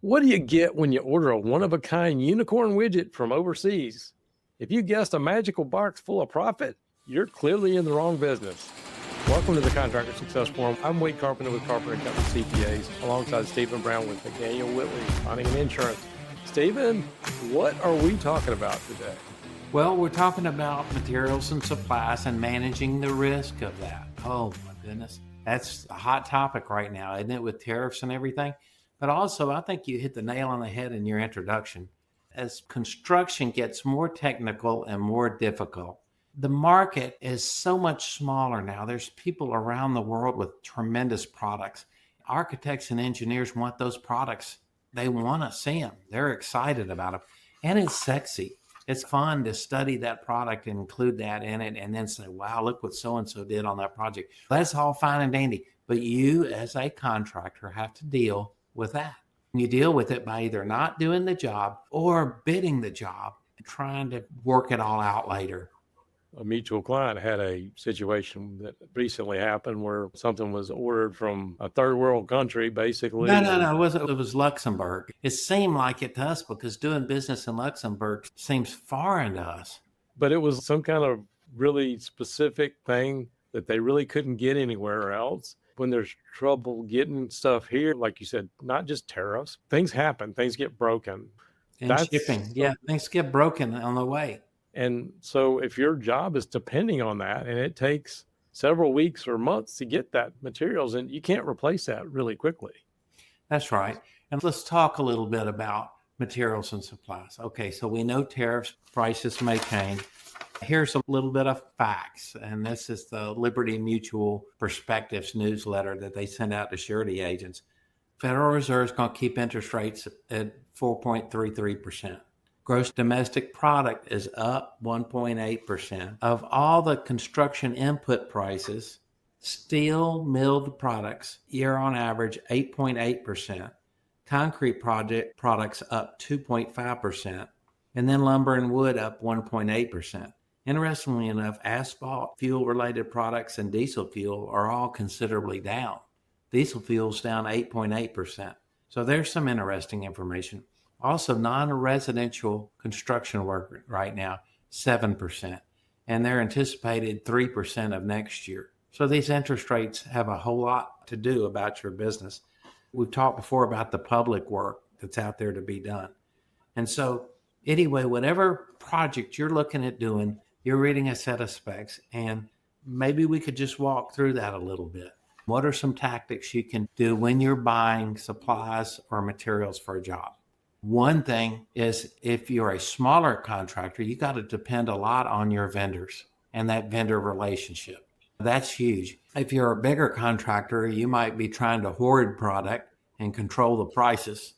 What do you get when you order a one-of-a-kind unicorn widget from overseas? If you guessed a magical box full of profit, you're clearly in the wrong business. Welcome to the Contractor Success Forum. I'm Wade Carpenter with Carpenter & Company CPAs, alongside Stephen Brown with McDaniel Whitley, Bonding and Insurance. Stephen, what are we talking about today? Well, we're talking about materials and supplies and managing the risk of that. Oh my goodness. That's a hot topic right now, isn't it, with tariffs and everything? But also, I think you hit the nail on the head in your introduction. As construction gets more technical and more difficult, the market is so much smaller now. There's people around the world with tremendous products. Architects and engineers want those products. They want to see them. They're excited about them. And it's sexy. It's fun to study that product and include that in it and then say, wow, look what so-and-so did on that project. That's all fine and dandy. But you, as a contractor, have to deal with that. You deal with it by either not doing the job or bidding the job and trying to work it all out later. A mutual client had a situation that recently happened where something was ordered from a third world country, basically. No. It was Luxembourg. It seemed like it to us because doing business in Luxembourg seems foreign to us. But it was some kind of really specific thing that they really couldn't get anywhere else. When there's trouble getting stuff here, like you said, not just tariffs, things happen, things get broken. And shipping, things get broken on the way. And so if your job is depending on that and it takes several weeks or months to get that materials, and you can't replace that really quickly. That's right. And let's talk a little bit about materials and supplies. Okay, so we know tariffs, prices may change. Here's a little bit of facts, and this is the Liberty Mutual Perspectives newsletter that they send out to surety agents. Federal Reserve is going to keep interest rates at 4.33%. Gross domestic product is up 1.8%. Of all the construction input prices, steel milled products year on average 8.8%. Concrete products up 2.5%. And then lumber and wood up 1.8%. Interestingly enough, asphalt, fuel-related products, and diesel fuel are all considerably down. Diesel fuel's down 8.8%. So there's some interesting information. Also, non-residential construction work right now, 7%. And they're anticipated 3% of next year. So these interest rates have a whole lot to do about your business. We've talked before about the public work that's out there to be done. And so anyway, whatever project you're looking at doing, you're reading a set of specs, and maybe we could just walk through that a little bit. What are some tactics you can do when you're buying supplies or materials for a job? One thing is, if you're a smaller contractor, you got to depend a lot on your vendors and that vendor relationship. That's huge. If you're a bigger contractor, you might be trying to hoard product and control the prices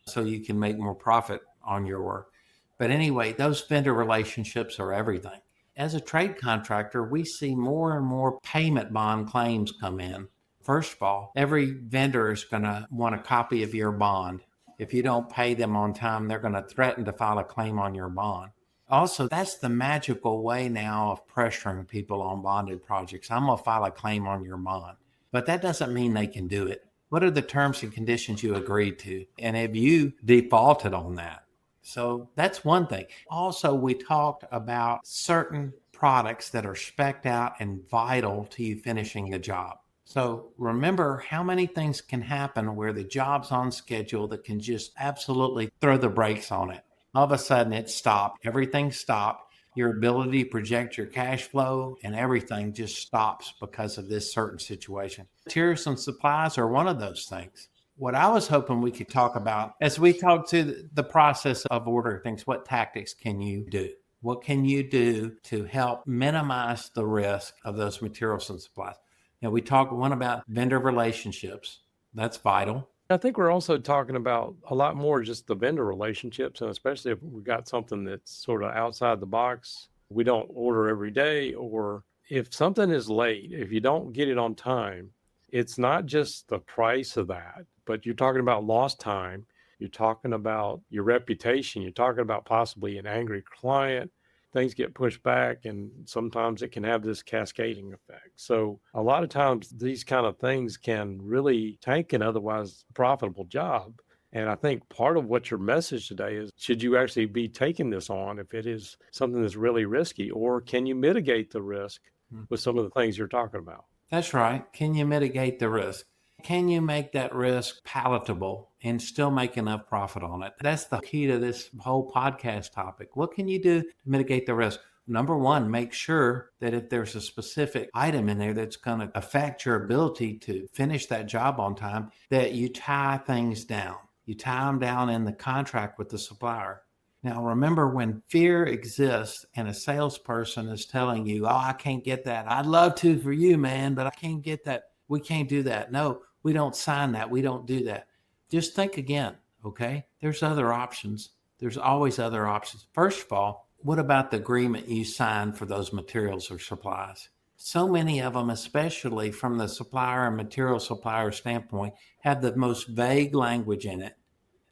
so you can make more profit on your work. But anyway, those vendor relationships are everything. As a trade contractor, we see more and more payment bond claims come in. First of all, every vendor is going to want a copy of your bond. If you don't pay them on time, they're going to threaten to file a claim on your bond. Also, that's the magical way now of pressuring people on bonded projects. I'm going to file a claim on your bond. But that doesn't mean they can do it. What are the terms and conditions you agreed to? And have you defaulted on that? So that's one thing. Also, we talked about certain products that are spec'd out and vital to you finishing the job. So remember how many things can happen where the job's on schedule that can just absolutely throw the brakes on it. All of a sudden it stopped. Everything stopped. Your ability to project your cash flow and everything just stops because of this certain situation. Materials and supplies are one of those things. What I was hoping we could talk about as we talk to the process of ordering things, what tactics can you do? What can you do to help minimize the risk of those materials and supplies? We talked one about vendor relationships. That's vital. I think we're also talking about a lot more just the vendor relationships, and especially if we've got something that's sort of outside the box, we don't order every day, or if something is late, if you don't get it on time, it's not just the price of that, but you're talking about lost time. You're talking about your reputation. You're talking about possibly an angry client. Things get pushed back, and sometimes it can have this cascading effect. So a lot of times these kind of things can really tank an otherwise profitable job. And I think part of what your message today is, should you actually be taking this on if it is something that's really risky, or can you mitigate the risk with some of the things you're talking about? That's right. Can you mitigate the risk? Can you make that risk palatable and still make enough profit on it? That's the key to this whole podcast topic. What can you do to mitigate the risk? Number one, make sure that if there's a specific item in there that's going to affect your ability to finish that job on time, that you tie things down. You tie them down in the contract with the supplier. Now, remember, when fear exists and a salesperson is telling you, oh, I can't get that. I'd love to for you, man, but I can't get that. We can't do that. No, we don't sign that. We don't do that. Just think again, okay? There's other options. There's always other options. First of all, what about the agreement you signed for those materials or supplies? So many of them, especially from the supplier and material supplier standpoint, have the most vague language in it.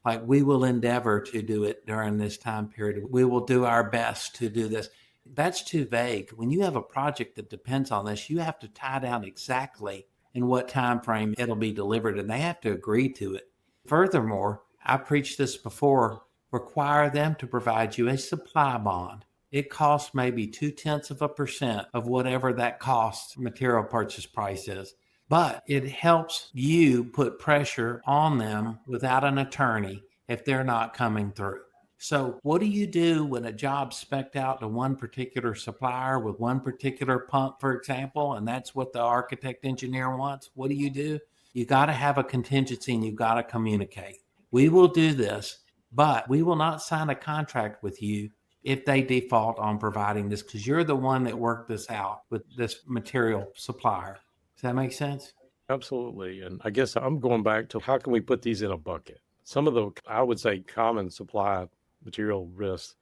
Like, we will endeavor to do it during this time period. We will do our best to do this. That's too vague. When you have a project that depends on this, you have to tie down exactly in what time frame it'll be delivered, and they have to agree to it. Furthermore, I preached this before, require them to provide you a supply bond. It costs maybe 0.2% of whatever that cost material purchase price is. But it helps you put pressure on them without an attorney if they're not coming through. So what do you do when a job's spec'd out to one particular supplier with one particular pump, for example, and that's what the architect engineer wants? What do? You got to have a contingency, and you've got to communicate. We will do this, but we will not sign a contract with you if they default on providing this, because you're the one that worked this out with this material supplier. Does that make sense? Absolutely. And I guess I'm going back to, how can we put these in a bucket? Some of the, I would say, common supply material risk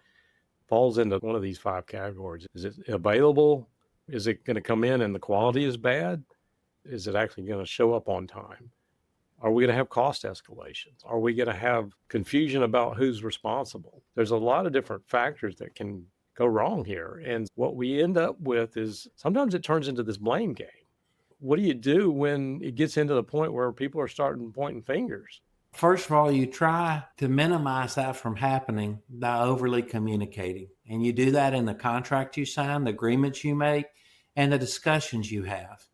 falls into one of these 5 categories. Is it available? Is it going to come in and the quality is bad? Is it actually going to show up on time? Are we going to have cost escalations? Are we going to have confusion about who's responsible? There's a lot of different factors that can go wrong here. And what we end up with is, sometimes it turns into this blame game. What do you do when it gets into the point where people are starting pointing fingers? First of all, you try to minimize that from happening by overly communicating. And you do that in the contract you sign, the agreements you make, and the discussions you have.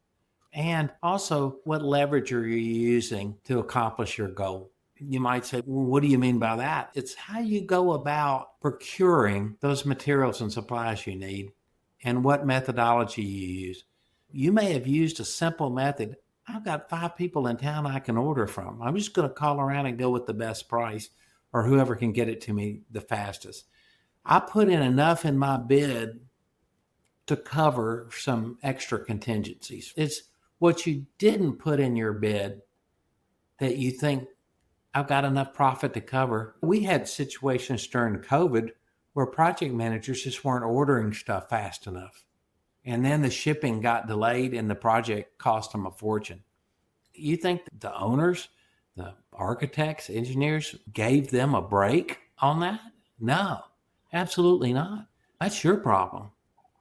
And also, what leverage are you using to accomplish your goal? You might say, well, what do you mean by that? It's how you go about procuring those materials and supplies you need and what methodology you use. You may have used a simple method. I've got 5 people in town I can order from. I'm just going to call around and go with the best price, or whoever can get it to me the fastest. I put in enough in my bid to cover some extra contingencies. It's what you didn't put in your bid that you think, I've got enough profit to cover. We had situations during COVID where project managers just weren't ordering stuff fast enough. And then the shipping got delayed and the project cost them a fortune. You think the owners, the architects, engineers gave them a break on that? No, absolutely not. That's your problem.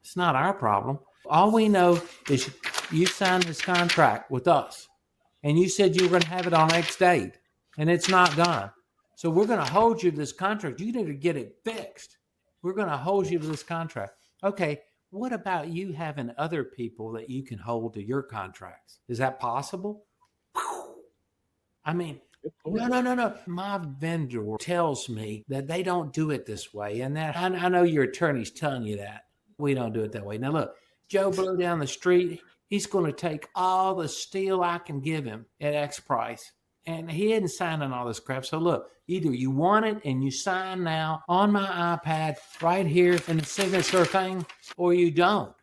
It's not our problem. All we know is you signed this contract with us and you said you were going to have it on X date, and it's not done. So we're going to hold you to this contract. You need to get it fixed. We're going to hold you to this contract. Okay. What about you having other people that you can hold to your contracts? Is that possible? I mean, no. My vendor tells me that they don't do it this way. And that I know your attorney's telling you that. We don't do it that way. Now, look, Joe Blow down the street, he's going to take all the steel I can give him at X price. And he isn't signing all this crap. So look, either you want it and you sign now on my iPad right here in the signature thing, or you don't.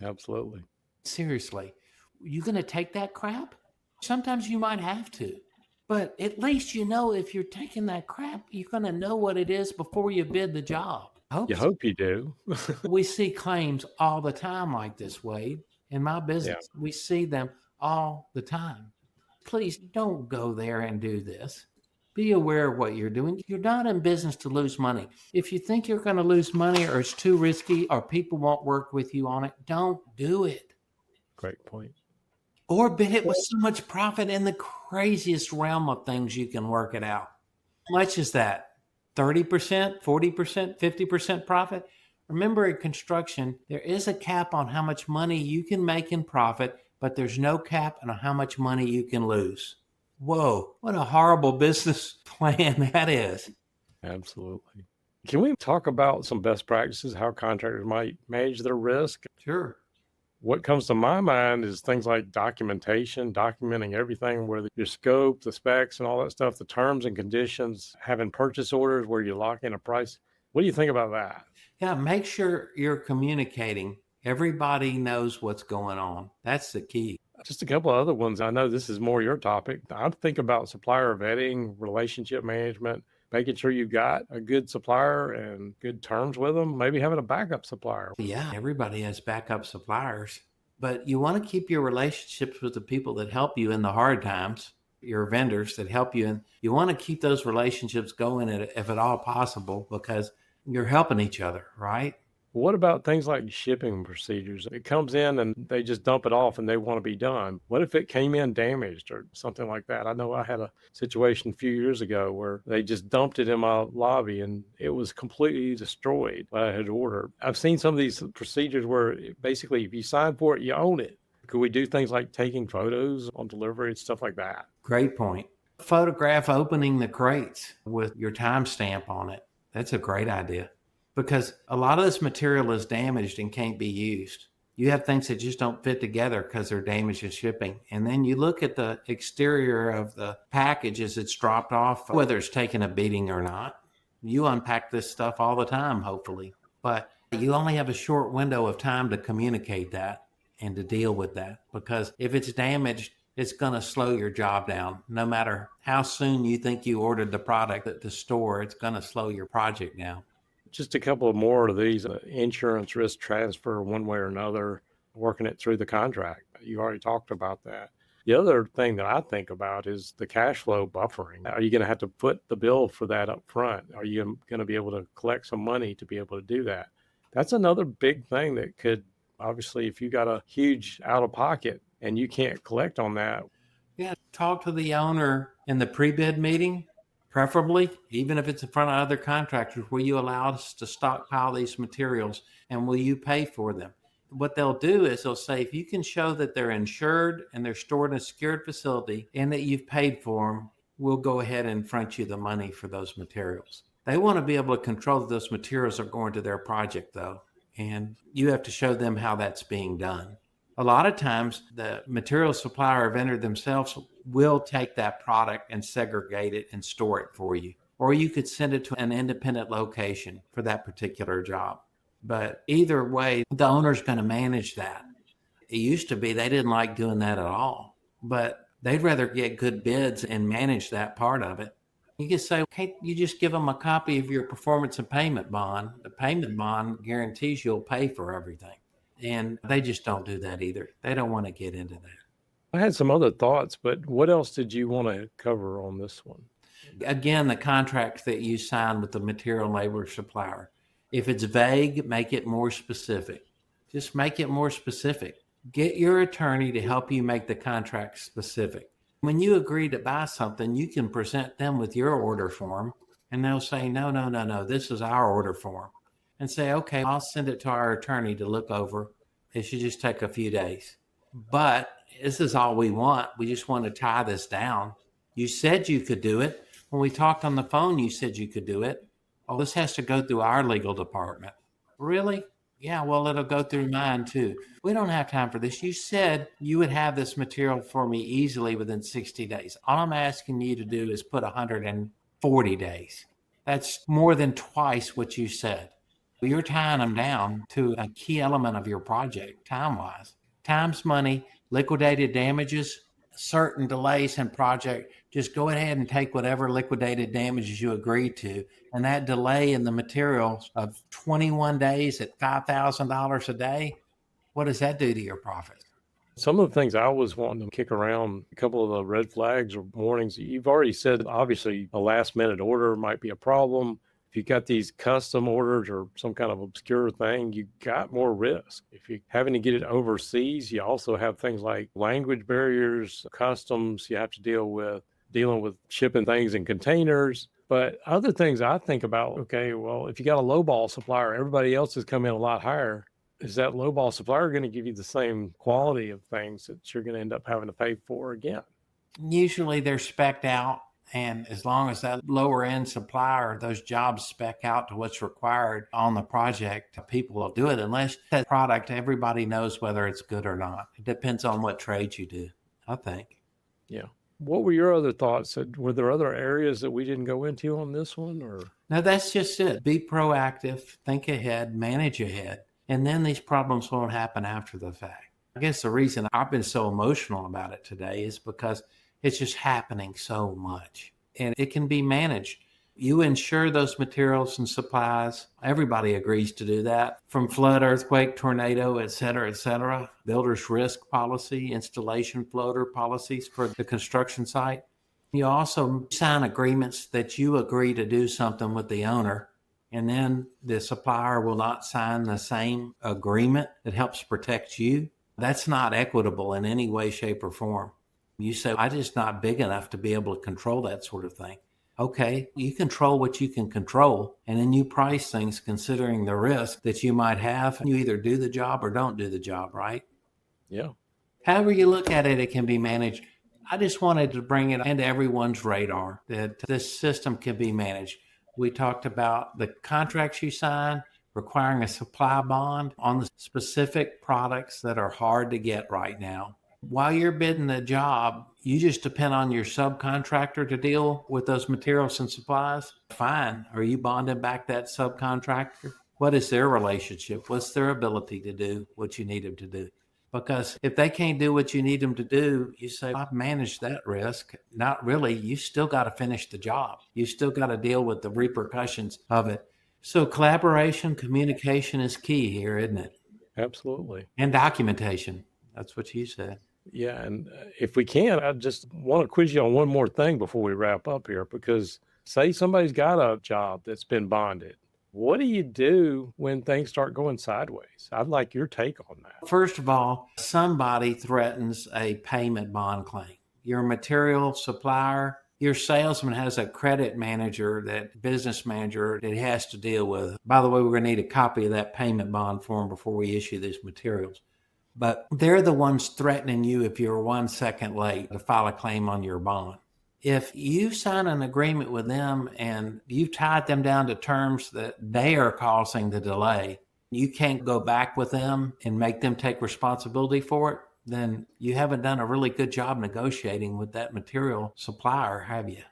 Absolutely. Seriously, you going to take that crap? Sometimes you might have to. But at least you know, if you're taking that crap, you're going to know what it is before you bid the job. Hope you do. We see claims all the time like this, Wade. In my business, we see them all the time. Please don't go there and do this. Be aware of what you're doing. You're not in business to lose money. If you think you're going to lose money, or it's too risky, or people won't work with you on it, don't do it. Great point. or bid it with so much profit in the craziest realm of things you can work it out. How much is that? 30%, 40%, 50% profit? Remember, in construction, there is a cap on how much money you can make in profit, but there's no cap on how much money you can lose. Whoa, what a horrible business plan that is. Absolutely. Can we talk about some best practices, how contractors might manage their risk? Sure. What comes to my mind is things like documentation, documenting everything, where your scope, the specs, and all that stuff, the terms and conditions, having purchase orders where you lock in a price. What do you think about that? Yeah, make sure you're communicating. Everybody knows what's going on. That's the key. Just a couple of other ones. I know this is more your topic. I think about supplier vetting, relationship management, making sure you've got a good supplier and good terms with them, maybe having a backup supplier. Yeah, everybody has backup suppliers, but you want to keep your relationships with the people that help you in the hard times, your vendors that help you. And you want to keep those relationships going if at all possible, because you're helping each other, right? What about things like shipping procedures? It comes in and they just dump it off and they want to be done. What if it came in damaged or something like that? I know I had a situation a few years ago where they just dumped it in my lobby and it was completely destroyed what I had ordered. I've seen some of these procedures where basically if you sign for it, you own it. Could we do things like taking photos on delivery and stuff like that? Great point. Photograph opening the crates with your timestamp on it. That's a great idea, because a lot of this material is damaged and can't be used. You have things that just don't fit together because they're damaged in shipping. And then you look at the exterior of the package as it's dropped off, whether it's taken a beating or not. You unpack this stuff all the time, hopefully, but you only have a short window of time to communicate that and to deal with that, because if it's damaged, it's going to slow your job down. No matter how soon you think you ordered the product at the store, it's going to slow your project down. Just a couple of more of these insurance risk transfer, one way or another, working it through the contract. You already talked about that. The other thing that I think about is the cash flow buffering. Are you going to have to put the bill for that up front? Are you going to be able to collect some money to be able to do that? That's another big thing that could, obviously, if you got a huge out of pocket and you can't collect on that. Yeah, talk to the owner in the pre-bid meeting, preferably, even if it's in front of other contractors. Will you allow us to stockpile these materials, and will you pay for them? What they'll do is they'll say, if you can show that they're insured and they're stored in a secured facility and that you've paid for them, we'll go ahead and front you the money for those materials. They want to be able to control that those materials are going to their project, though, and you have to show them how that's being done. A lot of times, the material supplier or vendor themselves will take that product and segregate it and store it for you. Or you could send it to an independent location for that particular job. But either way, the owner's going to manage that. It used to be they didn't like doing that at all, but they'd rather get good bids and manage that part of it. You can say, okay, you just give them a copy of your performance and payment bond. The payment bond guarantees you'll pay for everything. And they just don't do that either. They don't want to get into that. I had some other thoughts, but what else did you want to cover on this one? Again, the contracts that you sign with the material and labor supplier. If it's vague, make it more specific. Just make it more specific. Get your attorney to help you make the contract specific. When you agree to buy something, you can present them with your order form, and they'll say, no, this is our order form. And say, okay, I'll send it to our attorney to look over. It should just take a few days. But this is all we want. We just want to tie this down. You said you could do it. When we talked on the phone, you said you could do it. Oh, this has to go through our legal department. Really? Yeah, well, it'll go through mine too. We don't have time for this. You said you would have this material for me easily within 60 days. All I'm asking you to do is put 140 days. That's more than twice what you said. You're tying them down to a key element of your project, time-wise. Time's money, liquidated damages, certain delays in project. Just go ahead and take whatever liquidated damages you agreed to. And that delay in the materials of 21 days at $5,000 a day, what does that do to your profit? Some of the things I was wanting to kick around, a couple of the red flags or warnings, you've already said, obviously, a last minute order might be a problem. If If you got these custom orders or some kind of obscure thing, you got more risk. If you're having to get it overseas, you also have things like language barriers, customs you have to deal with, dealing with shipping things in containers. But other things I think about, okay, well, if you got a lowball supplier, everybody else has come in a lot higher. Is that lowball supplier going to give you the same quality of things that you're going to end up having to pay for again? Usually they're spec'd out. And as long as that lower end supplier, those jobs spec out to what's required on the project, people will do it unless that product, everybody knows whether it's good or not. It depends on what trade you do, I think. Yeah. What were your other thoughts? Were there other areas that we didn't go into on this one, or? No, that's just it. Be proactive, think ahead, manage ahead, and then these problems won't happen after the fact. I guess the reason I've been so emotional about it today is because it's just happening so much, and it can be managed. You insure those materials and supplies. Everybody agrees to do that, from flood, earthquake, tornado, et cetera, builder's risk policy, installation floater policies for the construction site. You also sign agreements that you agree to do something with the owner, and then the supplier will not sign the same agreement that helps protect you. That's not equitable in any way, shape, or form. You say, I'm just not big enough to be able to control that sort of thing. Okay, you control what you can control, and then you price things considering the risk that you might have. You either do the job or don't do the job, right? Yeah. However you look at it, it can be managed. I just wanted to bring it into everyone's radar that this system can be managed. We talked about the contracts you sign, requiring a supply bond on the specific products that are hard to get right now. While you're bidding the job, you just depend on your subcontractor to deal with those materials and supplies. Fine. Are you bonding back that subcontractor? What is their relationship? What's their ability to do what you need them to do? Because if they can't do what you need them to do, you say, I've managed that risk. Not really. You still got to finish the job. You still got to deal with the repercussions of it. So collaboration, communication is key here, isn't it? Absolutely. And documentation. That's what you said. Yeah. And if we can, I just want to quiz you on one more thing before we wrap up here, because say somebody's got a job that's been bonded. What do you do when things start going sideways? I'd like your take on that. First of all, somebody threatens a payment bond claim. Your material supplier, your salesman has a credit manager, that business manager that he has to deal with. By the way, we're going to need a copy of that payment bond form before we issue these materials. But they're the ones threatening you if you're 1 second late to file a claim on your bond. If you sign an agreement with them and you've tied them down to terms that they are causing the delay, you can't go back with them and make them take responsibility for it, then you haven't done a really good job negotiating with that material supplier, have you?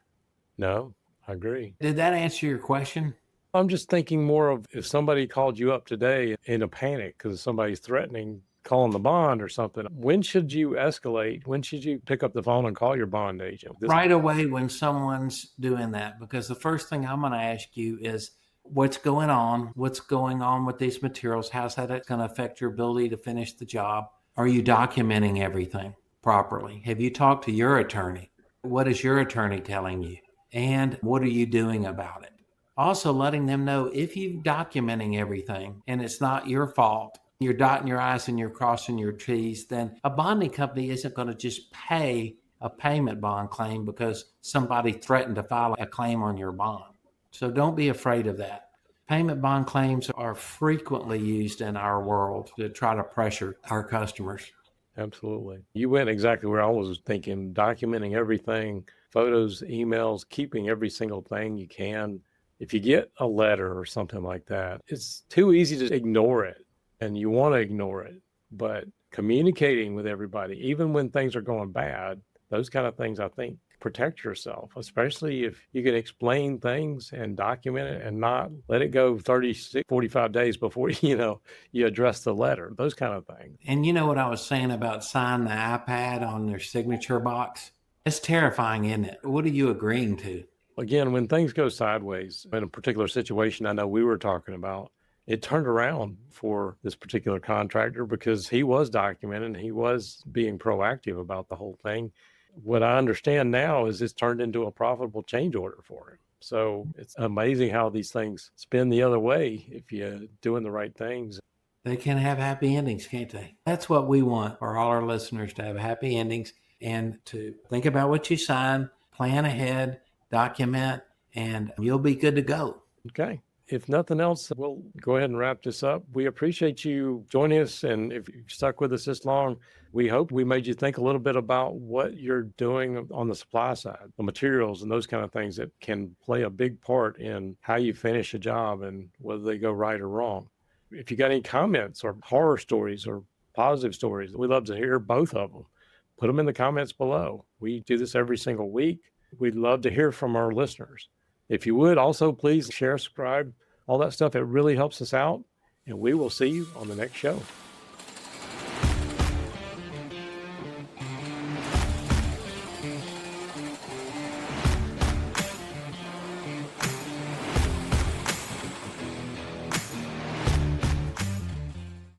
No, I agree. Did that answer your question? I'm just thinking more of if somebody called you up today in a panic because somebody's threatening calling the bond or something, when should you escalate? When should you pick up the phone and call your bond agent? Right away when someone's doing that, because the first thing I'm going to ask you is what's going on? What's going on with these materials? How's that going to affect your ability to finish the job? Are you documenting everything properly? Have you talked to your attorney? What is your attorney telling you? And what are you doing about it? Also letting them know if you're documenting everything and it's not your fault, you're dotting your I's and you're crossing your T's, then a bonding company isn't going to just pay a payment bond claim because somebody threatened to file a claim on your bond. So don't be afraid of that. Payment bond claims are frequently used in our world to try to pressure our customers. Absolutely. You went exactly where I was thinking, documenting everything, photos, emails, keeping every single thing you can. If you get a letter or something like that, it's too easy to ignore it, and you want to ignore it. But communicating with everybody, even when things are going bad, those kind of things, I think, protect yourself, especially if you can explain things and document it and not let it go 36, 45 days before, you address the letter, those kind of things. And you know what I was saying about signing the iPad on their signature box? It's terrifying, isn't it? What are you agreeing to? Again, when things go sideways in a particular situation, I know we were talking about, it turned around for this particular contractor because he was documenting, he was being proactive about the whole thing. What I understand now is it's turned into a profitable change order for him. So it's amazing how these things spin the other way if you're doing the right things. They can have happy endings, can't they? That's what we want for all our listeners, to have happy endings and to think about what you sign, plan ahead, document, and you'll be good to go. Okay. If nothing else, we'll go ahead and wrap this up. We appreciate you joining us. And if you've stuck with us this long, we hope we made you think a little bit about what you're doing on the supply side, the materials and those kind of things that can play a big part in how you finish a job and whether they go right or wrong. If you got any comments or horror stories or positive stories, we'd love to hear both of them. Put them in the comments below. We do this every single week. We'd love to hear from our listeners. If you would also please share, subscribe, all that stuff. It really helps us out. And we will see you on the next show.